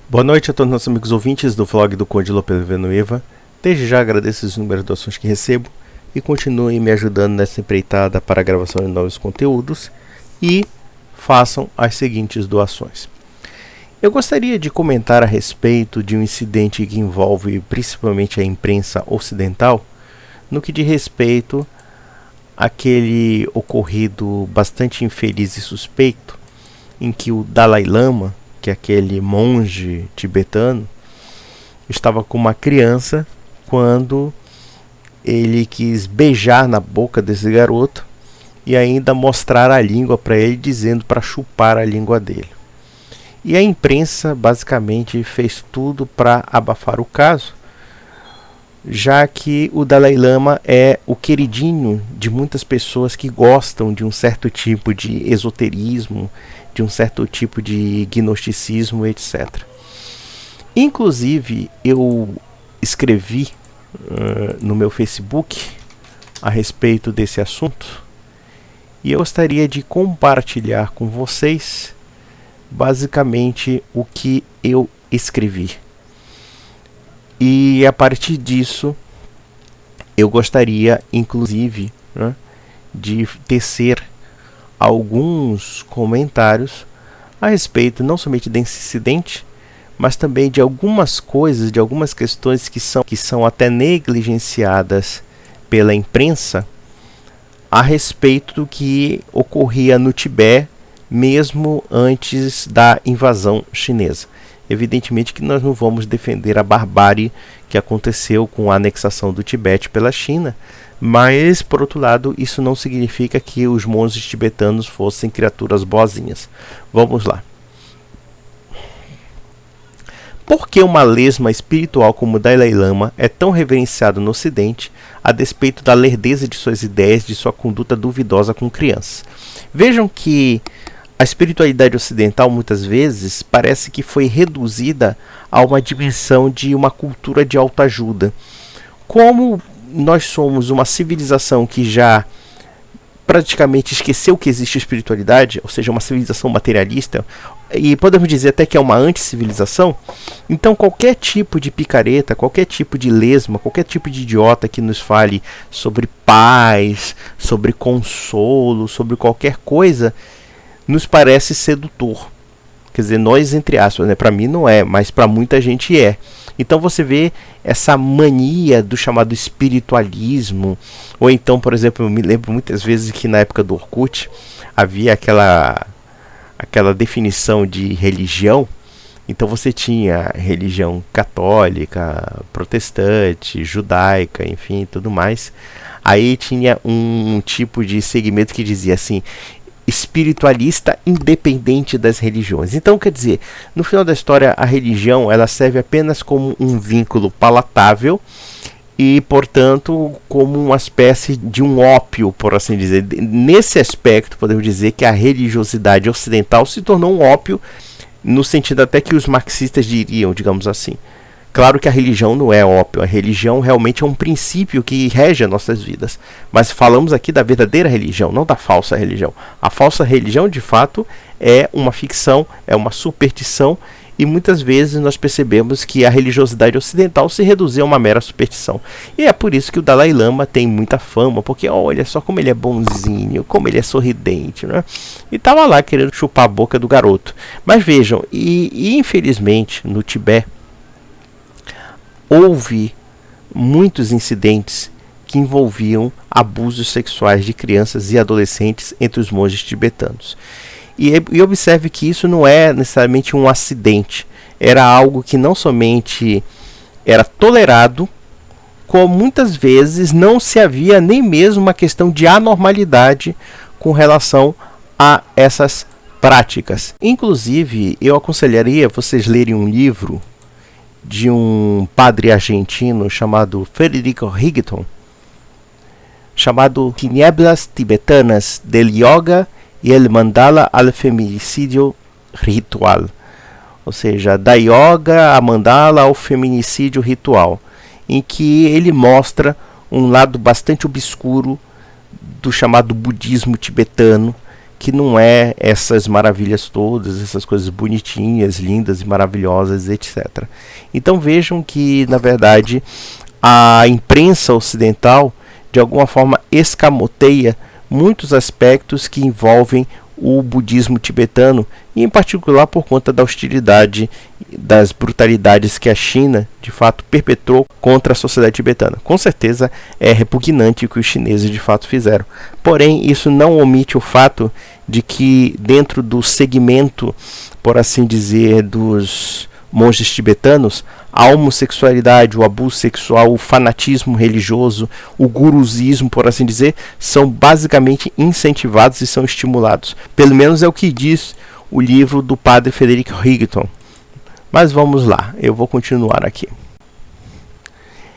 Boa noite a todos os nossos amigos ouvintes do vlog do Conde Lopes Villanueva. Desde já agradeço os números de doações que recebo e continuem me ajudando nessa empreitada para a gravação de novos conteúdos e façam as seguintes doações. Eu gostaria de comentar a respeito de um incidente que envolve principalmente a imprensa ocidental, no que diz respeito àquele ocorrido bastante infeliz e suspeito, em que o Dalai Lama, que é aquele monge tibetano, estava com uma criança quando ele quis beijar na boca desse garoto e ainda mostrar a língua para ele, dizendo para chupar a língua dele. E a imprensa basicamente fez tudo para abafar o caso, já que o Dalai Lama é o queridinho de muitas pessoas que gostam de um certo tipo de esoterismo, de um certo tipo de gnosticismo, etc. Inclusive, eu escrevi no meu Facebook a respeito desse assunto e eu gostaria de compartilhar com vocês basicamente o que eu escrevi. E a partir disso, eu gostaria, inclusive, de tecer alguns comentários a respeito não somente desse incidente, mas também de algumas coisas, de algumas questões que são até negligenciadas pela imprensa a respeito do que ocorria no Tibete mesmo antes da invasão chinesa. Evidentemente que nós não vamos defender a barbárie que aconteceu com a anexação do Tibete pela China, mas, por outro lado, isso não significa que os monges tibetanos fossem criaturas boazinhas. Vamos lá. Por que uma lesma espiritual como o Dalai Lama é tão reverenciado no Ocidente, a despeito da lerdeza de suas ideias, de sua conduta duvidosa com crianças? Vejam que a espiritualidade ocidental muitas vezes parece que foi reduzida a uma dimensão de uma cultura de autoajuda. Como nós somos uma civilização que já praticamente esqueceu que existe espiritualidade, ou seja, uma civilização materialista, e podemos dizer até que é uma anticivilização, então qualquer tipo de picareta, qualquer tipo de lesma, qualquer tipo de idiota que nos fale sobre paz, sobre consolo, sobre qualquer coisa, nos parece sedutor. Quer dizer, nós entre aspas, né? Para mim não é, mas para muita gente é. Então você vê essa mania do chamado espiritualismo, ou então, por exemplo, eu me lembro muitas vezes que na época do Orkut havia aquela definição de religião. Então você tinha religião católica, protestante, judaica, enfim, tudo mais. Aí tinha um tipo de segmento que dizia assim: espiritualista independente das religiões. Então, quer dizer, no final da história, a religião ela serve apenas como um vínculo palatável e, portanto, como uma espécie de um ópio, por assim dizer. Nesse aspecto, podemos dizer que a religiosidade ocidental se tornou um ópio, no sentido até que os marxistas diriam, digamos assim. Claro que a religião não é ópio, a religião realmente é um princípio que rege as nossas vidas. Mas falamos aqui da verdadeira religião, não da falsa religião. A falsa religião, de fato, é uma ficção, é uma superstição, e muitas vezes nós percebemos que a religiosidade ocidental se reduziu a uma mera superstição. E é por isso que o Dalai Lama tem muita fama, porque olha só como ele é bonzinho, como ele é sorridente, né? E estava lá querendo chupar a boca do garoto. Mas vejam, e infelizmente no Tibete, houve muitos incidentes que envolviam abusos sexuais de crianças e adolescentes entre os monges tibetanos. E observe que isso não é necessariamente um acidente. Era algo que não somente era tolerado, como muitas vezes não se havia nem mesmo uma questão de anormalidade com relação a essas práticas. Inclusive, eu aconselharia vocês lerem um livro de um padre argentino chamado Federico Higginton, chamado Tinieblas Tibetanas del Yoga e el Mandala al Feminicídio Ritual, ou seja, da yoga a mandala ao feminicídio ritual, em que ele mostra um lado bastante obscuro do chamado budismo tibetano, que não é essas maravilhas todas, essas coisas bonitinhas, lindas e maravilhosas, etc. Então vejam que, na verdade, a imprensa ocidental, de alguma forma, escamoteia muitos aspectos que envolvem o budismo tibetano, e em particular por conta da hostilidade, das brutalidades que a China de fato perpetrou contra a sociedade tibetana. Com certeza é repugnante o que os chineses de fato fizeram. Porém, isso não omite o fato de que dentro do segmento, por assim dizer, dos monges tibetanos, a homossexualidade, o abuso sexual, o fanatismo religioso, o guruzismo, por assim dizer, são basicamente incentivados e são estimulados. Pelo menos é o que diz o livro do padre Frederick Higginson. Mas vamos lá, eu vou continuar aqui.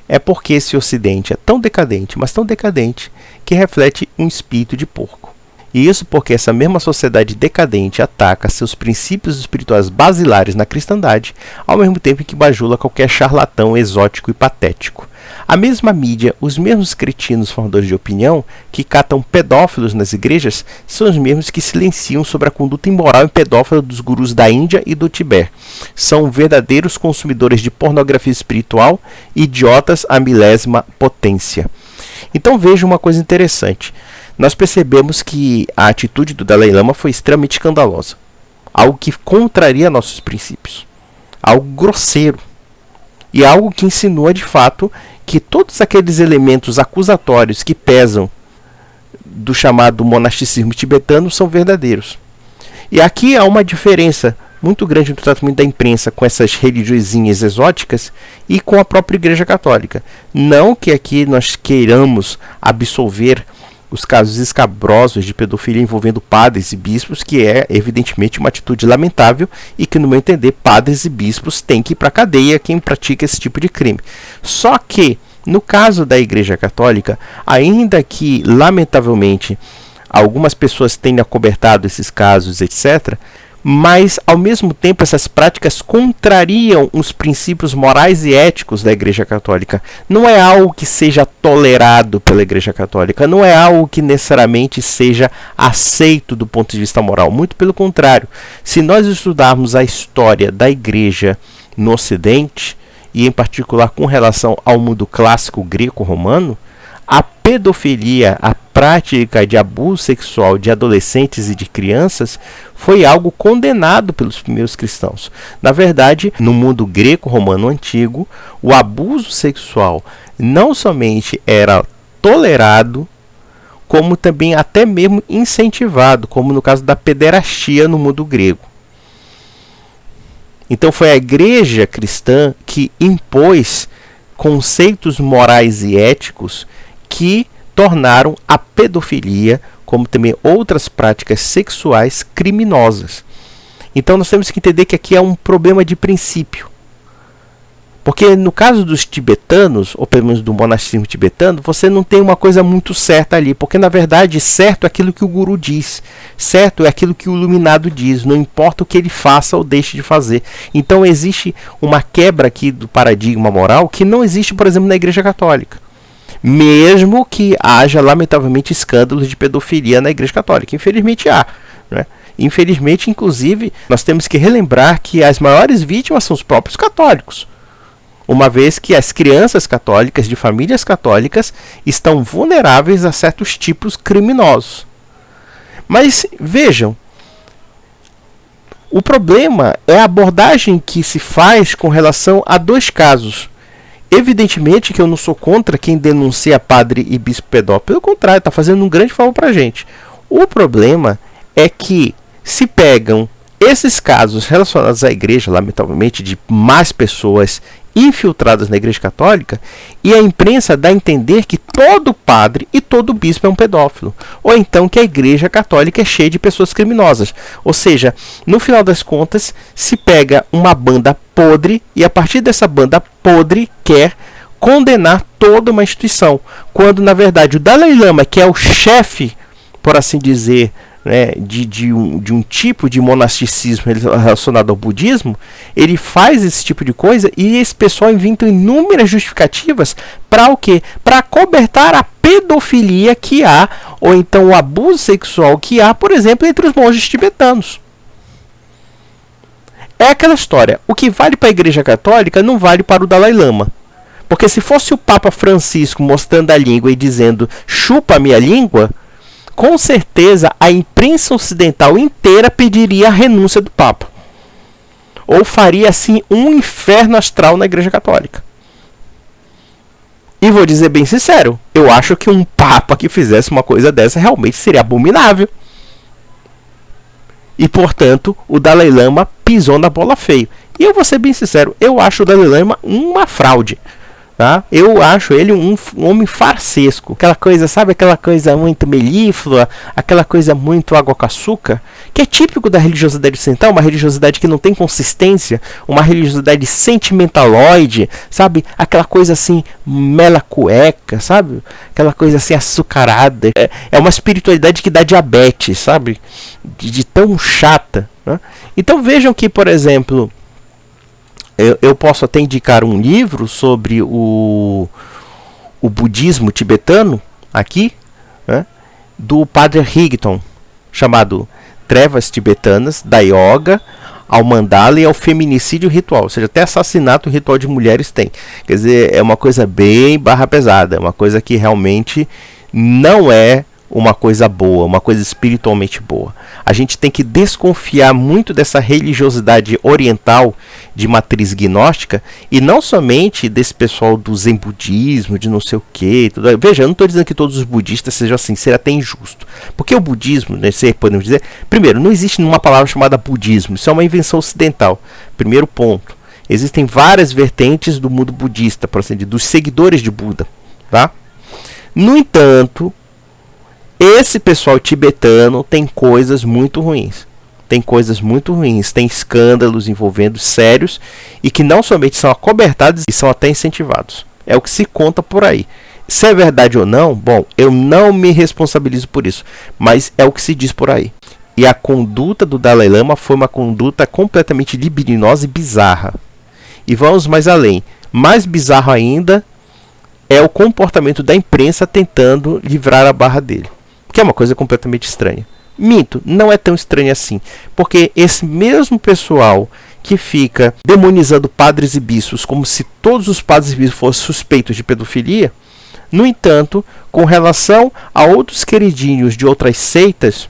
É porque esse ocidente é tão decadente, mas tão decadente, que reflete um espírito de porco. E isso porque essa mesma sociedade decadente ataca seus princípios espirituais basilares na cristandade, ao mesmo tempo que bajula qualquer charlatão exótico e patético. A mesma mídia, os mesmos cretinos formadores de opinião, que catam pedófilos nas igrejas, são os mesmos que silenciam sobre a conduta imoral e pedófila dos gurus da Índia e do Tibete. São verdadeiros consumidores de pornografia espiritual, idiotas à milésima potência. Então veja uma coisa interessante. Nós percebemos que a atitude do Dalai Lama foi extremamente escandalosa. Algo que contraria nossos princípios. Algo grosseiro. E algo que insinua de fato que todos aqueles elementos acusatórios que pesam do chamado monasticismo tibetano são verdadeiros. E aqui há uma diferença muito grande no tratamento da imprensa com essas religiosinhas exóticas e com a própria Igreja Católica. Não que aqui nós queiramos absolver os casos escabrosos de pedofilia envolvendo padres e bispos, que é evidentemente uma atitude lamentável e que, no meu entender, padres e bispos têm que ir para a cadeia quem pratica esse tipo de crime. Só que, no caso da Igreja Católica, ainda que, lamentavelmente, algumas pessoas tenham acobertado esses casos, etc., mas, ao mesmo tempo, essas práticas contrariam os princípios morais e éticos da Igreja Católica. Não é algo que seja tolerado pela Igreja Católica, não é algo que necessariamente seja aceito do ponto de vista moral. Muito pelo contrário. Se nós estudarmos a história da Igreja no Ocidente, e em particular com relação ao mundo clássico greco-romano, a pedofilia, a prática de abuso sexual de adolescentes e de crianças foi algo condenado pelos primeiros cristãos. Na verdade, no mundo greco-romano antigo, o abuso sexual não somente era tolerado, como também até mesmo incentivado, como no caso da pederastia no mundo grego. Então foi a igreja cristã que impôs conceitos morais e éticos que tornaram a pedofilia, como também outras práticas sexuais, criminosas. Então nós temos que entender que aqui é um problema de princípio. Porque no caso dos tibetanos, ou pelo menos do monasticismo tibetano, você não tem uma coisa muito certa ali. Porque na verdade certo é aquilo que o guru diz. Certo é aquilo que o iluminado diz. Não importa o que ele faça ou deixe de fazer. Então existe uma quebra aqui do paradigma moral que não existe, por exemplo, na Igreja Católica. Mesmo que haja, lamentavelmente, escândalos de pedofilia na Igreja Católica. Infelizmente há, né? Infelizmente, inclusive, nós temos que relembrar que as maiores vítimas são os próprios católicos. Uma vez que as crianças católicas, de famílias católicas, estão vulneráveis a certos tipos criminosos. Mas, vejam, o problema é a abordagem que se faz com relação a dois casos. Evidentemente que eu não sou contra quem denuncia padre e bispo pedófilo. Pelo contrário, está fazendo um grande favor para a gente. O problema é que se pegam esses casos relacionados à igreja, lamentavelmente, de más pessoas infiltradas na Igreja Católica, e a imprensa dá a entender que todo padre e todo bispo é um pedófilo, ou então que a Igreja Católica é cheia de pessoas criminosas. Ou seja, no final das contas, se pega uma banda podre e a partir dessa banda podre quer condenar toda uma instituição, quando na verdade o Dalai Lama, que é o chefe, por assim dizer, né, de um tipo de monasticismo relacionado ao budismo, ele faz esse tipo de coisa e esse pessoal inventa inúmeras justificativas para o quê? Para cobertar a pedofilia que há, ou então o abuso sexual que há, por exemplo, entre os monges tibetanos. É aquela história, o que vale para a Igreja Católica não vale para o Dalai Lama. Porque se fosse o Papa Francisco mostrando a língua e dizendo chupa a minha língua, com certeza a imprensa ocidental inteira pediria a renúncia do Papa. Ou faria assim um inferno astral na Igreja Católica. E vou dizer bem sincero, eu acho que um Papa que fizesse uma coisa dessa realmente seria abominável. E, portanto, o Dalai Lama pisou na bola feio. E eu vou ser bem sincero, eu acho o Dalai Lama uma fraude. Tá? Eu acho ele um homem farsesco. Aquela coisa, sabe? Aquela coisa muito melíflua, aquela coisa muito água com açúcar, que é típico da religiosidade ocidental, uma religiosidade que não tem consistência, uma religiosidade sentimentaloide, sabe? Aquela coisa assim, mela cueca, sabe? Aquela coisa assim açucarada. É uma espiritualidade que dá diabetes, sabe? De tão chata. Né? Então vejam que, por exemplo, eu posso até indicar um livro sobre o budismo tibetano aqui, né, do Padre Higton, chamado Trevas Tibetanas, da Yoga ao Mandala e ao Feminicídio Ritual. Ou seja, até assassinato ritual de mulheres tem. Quer dizer, é uma coisa bem barra pesada, é uma coisa que realmente não é uma coisa boa, uma coisa espiritualmente boa. A gente tem que desconfiar muito dessa religiosidade oriental de matriz gnóstica e não somente desse pessoal do zen budismo, de não sei o que. Veja, eu não estou dizendo que todos os budistas sejam assim, seria até injusto. Porque o budismo, né, podemos dizer, primeiro, não existe uma palavra chamada budismo, isso é uma invenção ocidental. Primeiro ponto. Existem várias vertentes do mundo budista, por assim dizer, dos seguidores de Buda. Tá? No entanto, esse pessoal tibetano tem coisas muito ruins. Tem coisas muito ruins. Tem escândalos envolvendo sérios e que não somente são acobertados e são até incentivados. É o que se conta por aí. Se é verdade ou não, bom, eu não me responsabilizo por isso. Mas é o que se diz por aí. E a conduta do Dalai Lama foi uma conduta completamente libidinosa e bizarra. E vamos mais além. Mais bizarro ainda é o comportamento da imprensa tentando livrar a barra dele. Que é uma coisa completamente estranha. Minto, não é tão estranho assim. Porque esse mesmo pessoal que fica demonizando padres e bispos como se todos os padres e bispos fossem suspeitos de pedofilia, no entanto, com relação a outros queridinhos de outras seitas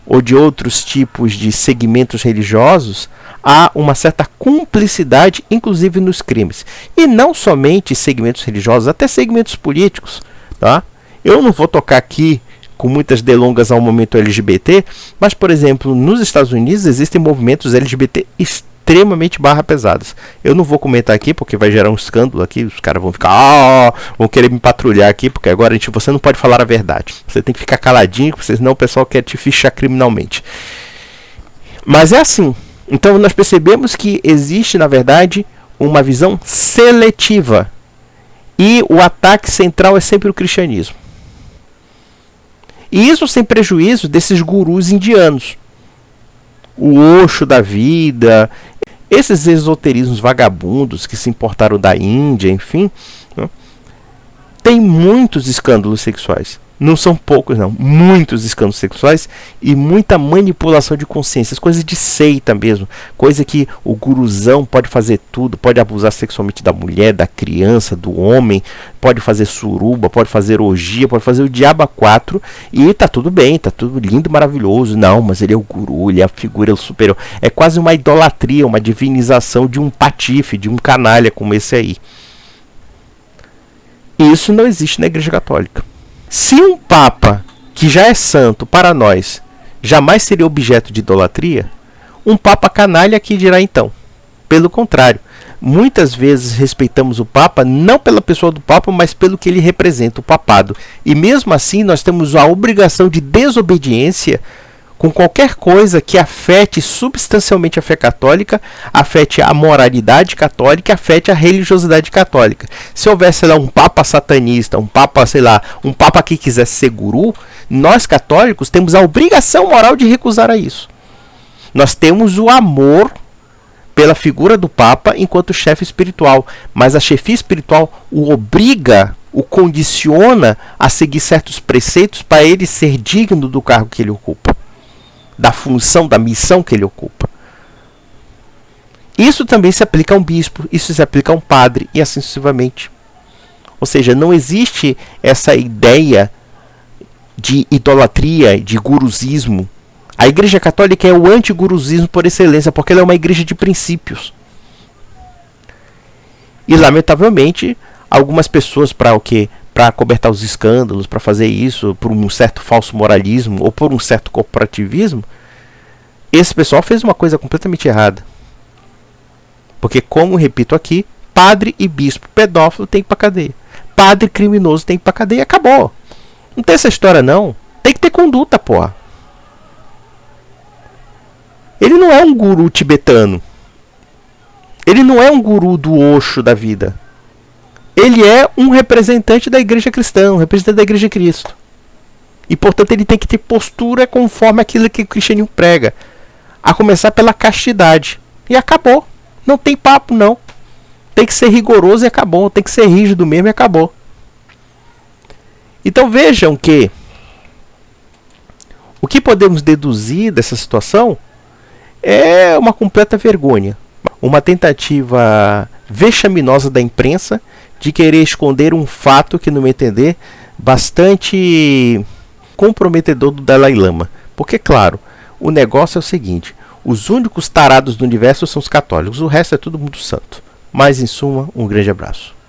ou de outros tipos de segmentos religiosos, há uma certa cumplicidade, inclusive nos crimes. E não somente segmentos religiosos, até segmentos políticos. Tá? Eu não vou tocar aqui com muitas delongas ao momento LGBT, mas, por exemplo, nos Estados Unidos existem movimentos LGBT extremamente barra pesadas. Eu não vou comentar aqui porque vai gerar um escândalo aqui, os caras vão ficar, vão querer me patrulhar aqui, porque agora você não pode falar a verdade. Você tem que ficar caladinho, porque senão o pessoal quer te fichar criminalmente. Mas é assim. Então nós percebemos que existe, na verdade, uma visão seletiva. E o ataque central é sempre o cristianismo. E isso sem prejuízo desses gurus indianos. O Osho da vida, esses esoterismos vagabundos que se importaram da Índia, enfim, né? Tem muitos escândalos sexuais. Não são poucos, não. Muitos escândalos sexuais e muita manipulação de consciências. Coisas de seita mesmo. Coisa que o guruzão pode fazer tudo. Pode abusar sexualmente da mulher, da criança, do homem. Pode fazer suruba, pode fazer orgia, pode fazer o diabo a quatro. E tá tudo bem, tá tudo lindo, maravilhoso. Não, mas ele é o guru, ele é a figura superior. É quase uma idolatria, uma divinização de um patife, de um canalha como esse aí. Isso não existe na Igreja Católica. Se um Papa, que já é santo para nós, jamais seria objeto de idolatria, um Papa canalha que dirá então? Pelo contrário, muitas vezes respeitamos o Papa não pela pessoa do Papa, mas pelo que ele representa, o papado. E mesmo assim nós temos a obrigação de desobediência com qualquer coisa que afete substancialmente a fé católica, afete a moralidade católica, afete a religiosidade católica. Se houvesse lá um papa satanista, um papa, sei lá, um papa que quisesse ser guru, Nós católicos temos a obrigação moral de recusar a isso. Nós temos o amor pela figura do Papa enquanto chefe espiritual, mas a chefia espiritual o obriga, o condiciona a seguir certos preceitos para ele ser digno do cargo que ele ocupa, da função, da missão que ele ocupa. Isso também se aplica a um bispo, isso se aplica a um padre e assim sucessivamente. Ou seja, não existe essa ideia de idolatria, de gurusismo. A Igreja Católica é o anti-gurusismo por excelência, porque ela é uma igreja de princípios. E, lamentavelmente, algumas pessoas, para o quê? Para acobertar os escândalos, para fazer isso, por um certo falso moralismo ou por um certo corporativismo, esse pessoal fez uma coisa completamente errada. Porque, como repito aqui, padre e bispo pedófilo tem que ir para cadeia. Padre criminoso tem que ir para cadeia. Acabou. Não tem essa história, não. Tem que ter conduta, porra. Ele não é um guru tibetano. Ele não é um guru do Osho da vida. Ele é um representante da igreja cristã, um representante da igreja de Cristo. E, portanto, ele tem que ter postura conforme aquilo que o cristianismo prega. A começar pela castidade. E acabou. Não tem papo, não. Tem que ser rigoroso e acabou. Tem que ser rígido mesmo e acabou. Então vejam que o que podemos deduzir dessa situação é uma completa vergonha. Uma tentativa vexaminosa da imprensa de querer esconder um fato que, no meu entender, bastante comprometedor do Dalai Lama. Porque, claro, o negócio é o seguinte: os únicos tarados do universo são os católicos, o resto é todo mundo santo. Mas, em suma, um grande abraço.